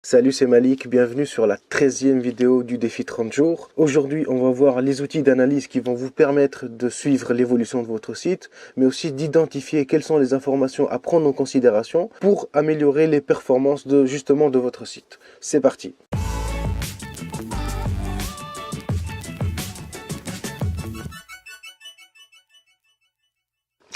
Salut, c'est Malik, bienvenue sur la 13e vidéo du défi 30 jours. Aujourd'hui, on va voir les outils d'analyse qui vont vous permettre de suivre l'évolution de votre site, mais aussi d'identifier quelles sont les informations à prendre en considération pour améliorer les performances de votre site. C'est parti.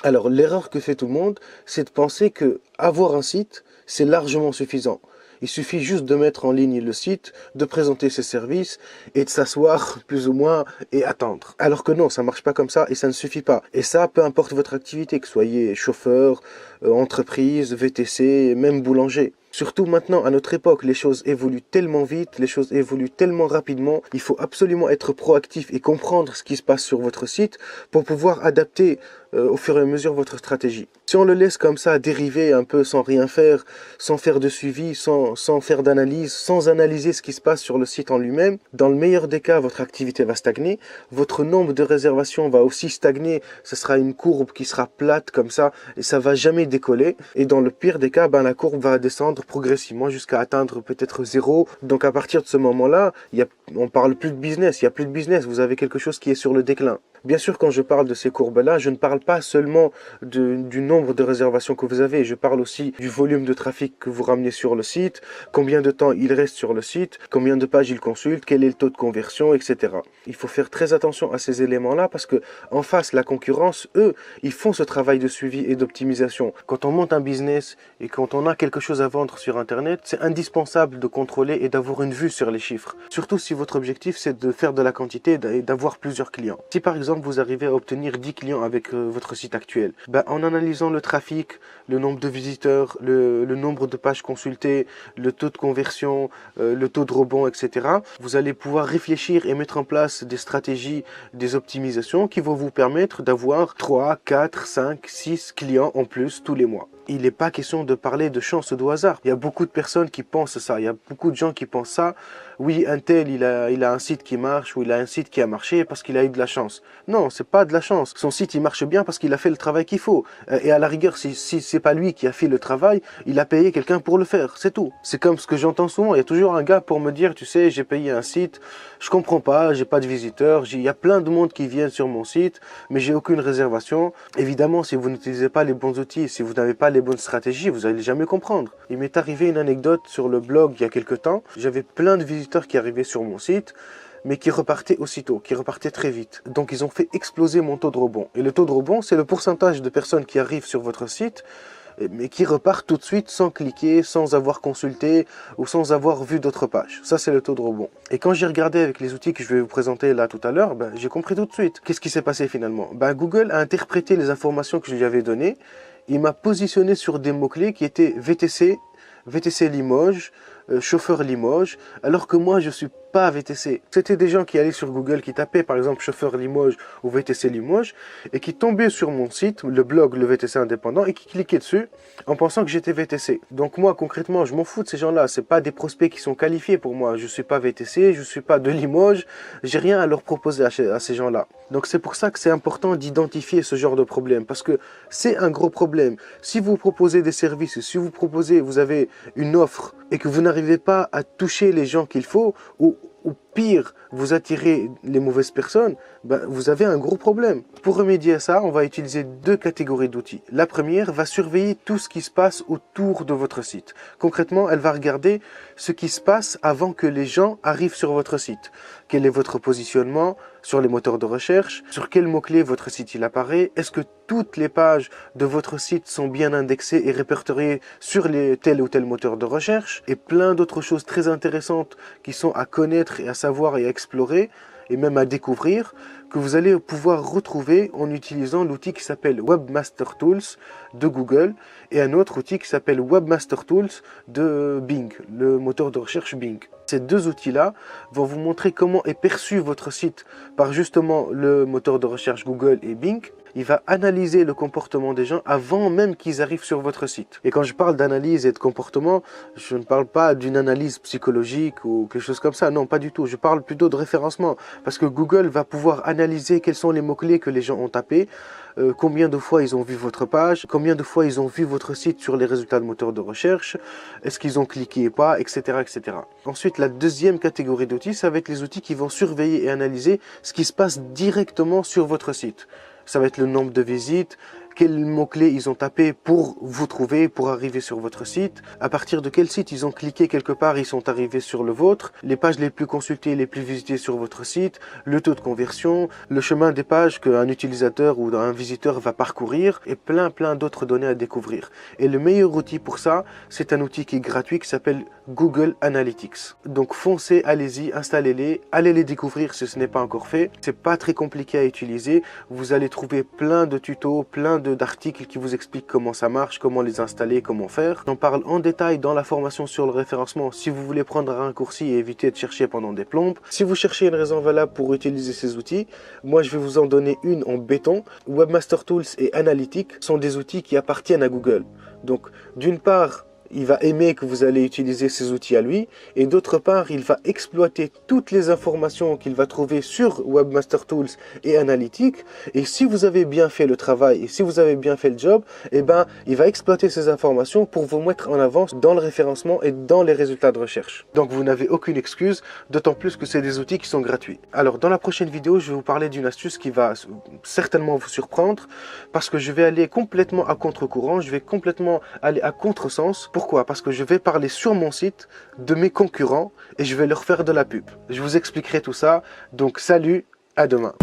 Alors, l'erreur que fait tout le monde, c'est de penser que avoir un site, c'est largement suffisant. Il suffit juste de mettre en ligne le site, de présenter ses services et de s'asseoir plus ou moins et attendre. Alors que non, ça marche pas comme ça et ça ne suffit pas. Et ça, peu importe votre activité, que soyez chauffeur, entreprise, VTC, même boulanger. Surtout maintenant, à notre époque, les choses évoluent tellement vite, les choses évoluent tellement rapidement. Il faut absolument être proactif et comprendre ce qui se passe sur votre site pour pouvoir adapter au fur et à mesure votre stratégie. Si on le laisse comme ça dériver un peu sans rien faire, sans faire de suivi, sans faire d'analyse, sans analyser ce qui se passe sur le site en lui-même, dans le meilleur des cas, votre activité va stagner, votre nombre de réservations va aussi stagner, ce sera une courbe qui sera plate comme ça et ça va jamais décoller. Et dans le pire des cas, la courbe va descendre progressivement jusqu'à atteindre peut-être zéro. Donc à partir de ce moment-là, on parle plus de business, il n'y a plus de business, vous avez quelque chose qui est sur le déclin. Bien sûr, quand je parle de ces courbes-là, je ne parle pas seulement du nombre de réservations que vous avez, je parle aussi du volume de trafic que vous ramenez sur le site, combien de temps il reste sur le site, combien de pages il consulte, quel est le taux de conversion, etc. Il faut faire très attention à ces éléments-là parce que en face, la concurrence, eux, ils font ce travail de suivi et d'optimisation. Quand on monte un business et quand on a quelque chose à vendre sur Internet, c'est indispensable de contrôler et d'avoir une vue sur les chiffres. Surtout si votre objectif, c'est de faire de la quantité et d'avoir plusieurs clients. Si par exemple, vous arrivez à obtenir 10 clients avec votre site actuel, en analysant le trafic, le nombre de visiteurs, le nombre de pages consultées, le taux de conversion, le taux de rebond, etc., vous allez pouvoir réfléchir et mettre en place des stratégies, des optimisations qui vont vous permettre d'avoir 3, 4, 5, 6 clients en plus tous les mois. Il n'est pas question de parler de chance ou de hasard. Il y a beaucoup de personnes qui pensent ça. Il y a beaucoup de gens qui pensent ça. Oui, un tel, il a un site qui marche ou il a un site qui a marché parce qu'il a eu de la chance. Non, c'est pas de la chance. Son site, il marche bien parce qu'il a fait le travail qu'il faut. Et à la rigueur, si c'est pas lui qui a fait le travail, il a payé quelqu'un pour le faire. C'est tout. C'est comme ce que j'entends souvent. Il y a toujours un gars pour me dire, tu sais, j'ai payé un site, je comprends pas, j'ai pas de visiteurs, il y a plein de monde qui viennent sur mon site, mais j'ai aucune réservation. Évidemment, si vous n'utilisez pas les bons outils, si vous n'avez pas les bonnes stratégies, vous n'allez jamais comprendre. Il m'est arrivé une anecdote sur le blog il y a quelques temps. J'avais plein de visiteurs qui arrivaient sur mon site, mais qui repartaient aussitôt, qui repartaient très vite. Donc ils ont fait exploser mon taux de rebond. Et le taux de rebond, c'est le pourcentage de personnes qui arrivent sur votre site, mais qui repartent tout de suite sans cliquer, sans avoir consulté ou sans avoir vu d'autres pages. Ça, c'est le taux de rebond. Et quand j'ai regardé avec les outils que je vais vous présenter là tout à l'heure, j'ai compris tout de suite. Qu'est-ce qui s'est passé finalement? Google a interprété les informations que je lui avais données. Il m'a positionné sur des mots-clés qui étaient VTC, VTC Limoges, chauffeur Limoges, alors que moi je suis pas VTC. C'était des gens qui allaient sur Google, qui tapaient par exemple chauffeur Limoges ou VTC Limoges et qui tombaient sur mon site, le blog Le VTC Indépendant, et qui cliquaient dessus en pensant que j'étais VTC. Donc moi concrètement je m'en fous de ces gens-là, c'est pas des prospects qui sont qualifiés pour moi. Je suis pas VTC, je suis pas de Limoges, j'ai rien à leur proposer à ces gens-là. Donc c'est pour ça que c'est important d'identifier ce genre de problème parce que c'est un gros problème. Si vous proposez des services, si vous avez une offre et que vous n'arrivez pas à toucher les gens qu'il faut ou pire, vous attirez les mauvaises personnes, vous avez un gros problème. Pour remédier à ça, on va utiliser deux catégories d'outils. La première va surveiller tout ce qui se passe autour de votre site. Concrètement, elle va regarder ce qui se passe avant que les gens arrivent sur votre site. Quel est votre positionnement sur les moteurs de recherche? Sur quel mot-clé votre site il apparaît? Est-ce que toutes les pages de votre site sont bien indexées et répertoriées sur tel ou tel moteur de recherche? Et plein d'autres choses très intéressantes qui sont à connaître et à savoir et à explorer et même à découvrir, que vous allez pouvoir retrouver en utilisant l'outil qui s'appelle Webmaster Tools de Google et un autre outil qui s'appelle Webmaster Tools de Bing, le moteur de recherche Bing. Ces deux outils-là vont vous montrer comment est perçu votre site par justement le moteur de recherche Google et Bing il va analyser le comportement des gens avant même qu'ils arrivent sur votre site. Et quand je parle d'analyse et de comportement, je ne parle pas d'une analyse psychologique ou quelque chose comme ça, non, pas du tout. Je parle plutôt de référencement, parce que Google va pouvoir analyser quels sont les mots-clés que les gens ont tapés, combien de fois ils ont vu votre page, combien de fois ils ont vu votre site sur les résultats de moteur de recherche, est-ce qu'ils ont cliqué ou pas, etc., etc. Ensuite, la deuxième catégorie d'outils, ça va être les outils qui vont surveiller et analyser ce qui se passe directement sur votre site. Ça va être le nombre de visites, quels mots-clés ils ont tapé pour vous trouver, pour arriver sur votre site, à partir de quel site ils ont cliqué quelque part, ils sont arrivés sur le vôtre, les pages les plus consultées, les plus visitées sur votre site, le taux de conversion, le chemin des pages qu'un utilisateur ou un visiteur va parcourir et plein d'autres données à découvrir. Et le meilleur outil pour ça, c'est un outil qui est gratuit qui s'appelle Google Analytics. Donc foncez, allez-y, installez-les, allez les découvrir si ce n'est pas encore fait. C'est pas très compliqué à utiliser, vous allez trouver plein de tutos, plein d'articles qui vous expliquent comment ça marche, comment les installer, comment faire. J'en parle en détail dans la formation sur le référencement si vous voulez prendre un raccourci et éviter de chercher pendant des plombes. Si vous cherchez une raison valable pour utiliser ces outils, moi je vais vous en donner une en béton. Webmaster Tools et Analytics sont des outils qui appartiennent à Google. Donc d'une part, il va aimer que vous allez utiliser ces outils à lui, et d'autre part, il va exploiter toutes les informations qu'il va trouver sur Webmaster Tools et Analytics, et si vous avez bien fait le travail, et si vous avez bien fait le job, eh ben, il va exploiter ces informations pour vous mettre en avance dans le référencement et dans les résultats de recherche. Donc vous n'avez aucune excuse, d'autant plus que c'est des outils qui sont gratuits. Alors dans la prochaine vidéo, je vais vous parler d'une astuce qui va certainement vous surprendre, parce que je vais aller complètement à contre-courant, je vais complètement aller à contresens. Pourquoi? Parce que je vais parler sur mon site de mes concurrents et je vais leur faire de la pub. Je vous expliquerai tout ça. Donc salut, à demain.